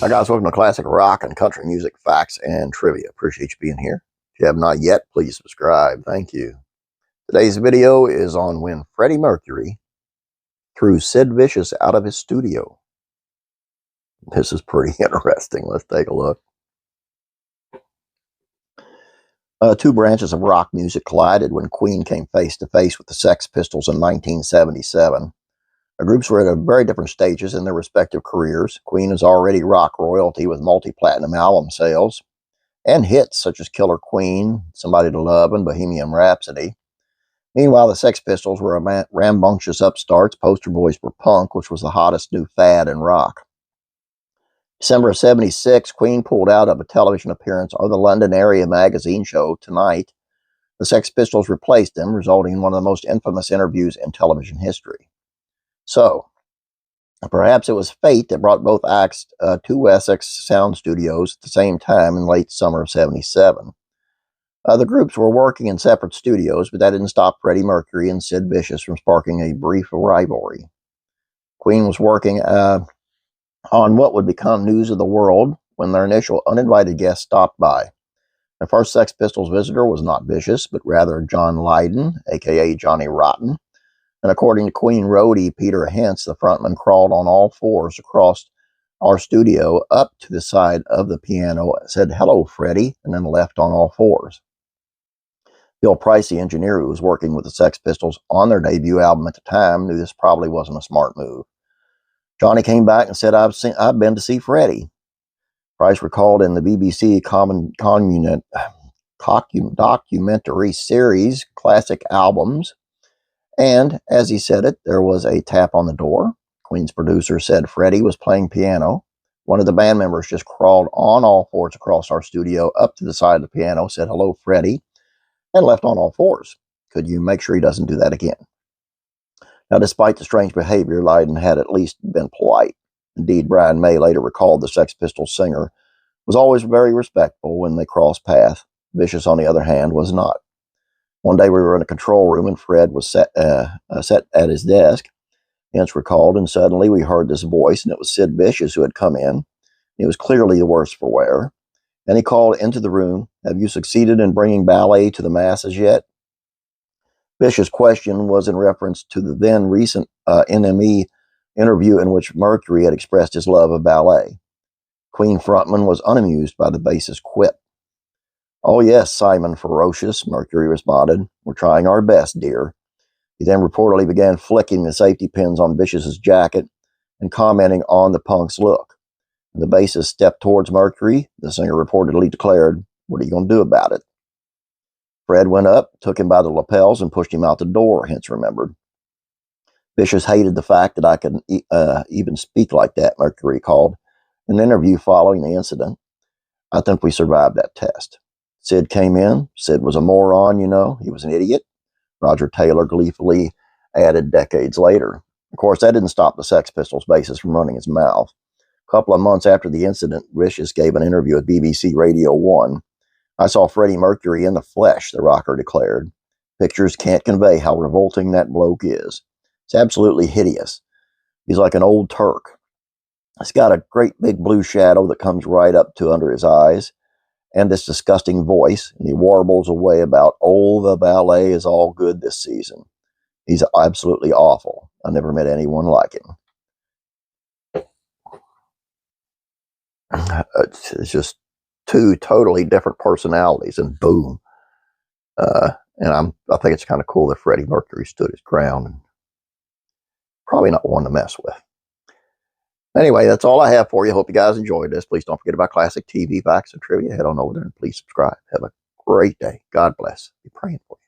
Hi guys, welcome to Classic Rock and Country Music Facts and Trivia. Appreciate you being here. If you have not yet, please subscribe. Thank you. Today's video is on when Freddie Mercury threw Sid Vicious out of his studio. This is pretty interesting. Let's take a look. Two branches of rock music collided when Queen came face to face with the Sex Pistols in 1977. The groups were at very different stages in their respective careers. Queen is already rock royalty with multi-platinum album sales and hits such as Killer Queen, Somebody to Love, and Bohemian Rhapsody. Meanwhile, the Sex Pistols were rambunctious upstarts. Poster boys for punk, which was the hottest new fad in rock. December of '76, Queen pulled out of a television appearance on the London area magazine show Tonight. The Sex Pistols replaced them, resulting in one of the most infamous interviews in television history. So, perhaps it was fate that brought both acts to Wessex Sound Studios at the same time in late summer of '77. The groups were working in separate studios, but that didn't stop Freddie Mercury and Sid Vicious from sparking a brief rivalry. Queen was working on what would become news of the world when their initial uninvited guest stopped by. The first Sex Pistols visitor was not Vicious, but rather John Lydon, a.k.a. Johnny Rotten. And according to Queen roadie Peter Hentz, the frontman crawled on all fours across our studio up to the side of the piano, said, "Hello, Freddie," and then left on all fours. Bill Price, the engineer who was working with the Sex Pistols on their debut album at the time, knew this probably wasn't a smart move. Johnny came back and said, I've been to see Freddie. Price recalled in the BBC documentary series, Classic Albums, and as he said it, there was a tap on the door. Queen's producer said Freddie was playing piano. One of the band members just crawled on all fours across our studio up to the side of the piano, said, "Hello, Freddie," and left on all fours. Could you make sure he doesn't do that again? Now, despite the strange behavior, Lydon had at least been polite. Indeed, Brian May later recalled the Sex Pistols singer was always very respectful when they crossed paths. Vicious, on the other hand, was not. One day we were in a control room and Fred was set at his desk. Hence recalled, and suddenly we heard this voice, and it was Sid Vicious who had come in. He was clearly the worse for wear. And he called into the room, "Have you succeeded in bringing ballet to the masses yet?" Vicious' question was in reference to the then recent NME interview in which Mercury had expressed his love of ballet. Queen frontman was unamused by the bassist's quip. "Oh yes, Simon Ferocious," Mercury responded. "We're trying our best, dear." He then reportedly began flicking the safety pins on Vicious's jacket and commenting on the punk's look. When the bassist stepped towards Mercury, the singer reportedly declared, "What are you going to do about it?" Fred went up, took him by the lapels, and pushed him out the door, Hentz remembered. Vicious hated the fact that I could even speak like that, Mercury called. In an interview following the incident, "I think we survived that test. Sid came in. Sid was a moron, you know. He was an idiot," Roger Taylor gleefully added decades later. Of course, that didn't stop the Sex Pistols bassist from running his mouth. A couple of months after the incident, Vicious gave an interview with BBC Radio 1. "I saw Freddie Mercury in the flesh," the rocker declared. "Pictures can't convey how revolting that bloke is. It's absolutely hideous. He's like an old Turk. He's got a great big blue shadow that comes right up to under his eyes, and this disgusting voice, and he warbles away about, 'Oh, the ballet is all good this season.' He's absolutely awful. I never met anyone like him." It's just two totally different personalities, and boom. And I think it's kind of cool that Freddie Mercury stood his ground, and probably not one to mess with. Anyway, that's all I have for you. Hope you guys enjoyed this. Please don't forget about classic TV facts and trivia. Head on over there and please subscribe. Have a great day. God bless. Be praying for you.